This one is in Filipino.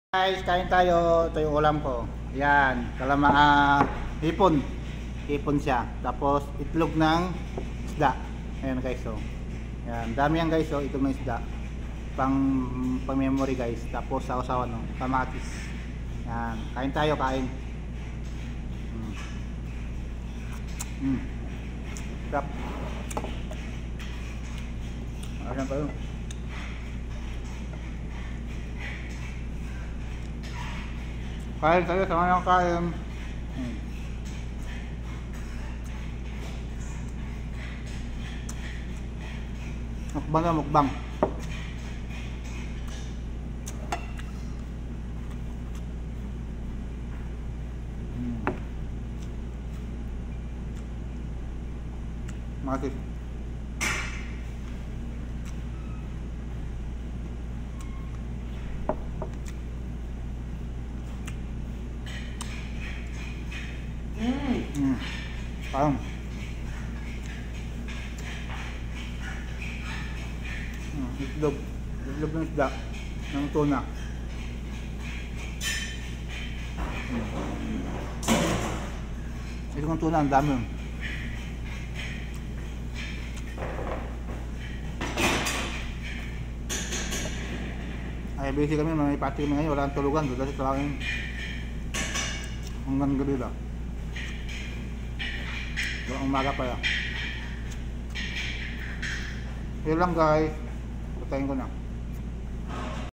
Guys, kain tayo. Ito yung ulam ko. Yan, hipon. Hipon siya. Tapos itlog ng isda. Ayan guys, so. Yan, dami yan guys, so itlog ng isda. Pang memory guys. Tapos sausawan no, kamatis. Yan, kain tayo, kain. Sarap. Ayan pa yun. Kain tayo, sama nyo kain. Mukbang na, mukbang. Makasih. Parang itlog ng isda ng tuna. Ito ng tuna, ang dami. Ay, busy kami, may party kami ngayon, wala ang tulugan, dahil sa akin hanggang gabi lang. Hanggang umaga pa yan. Yun lang guys, patayin ko na.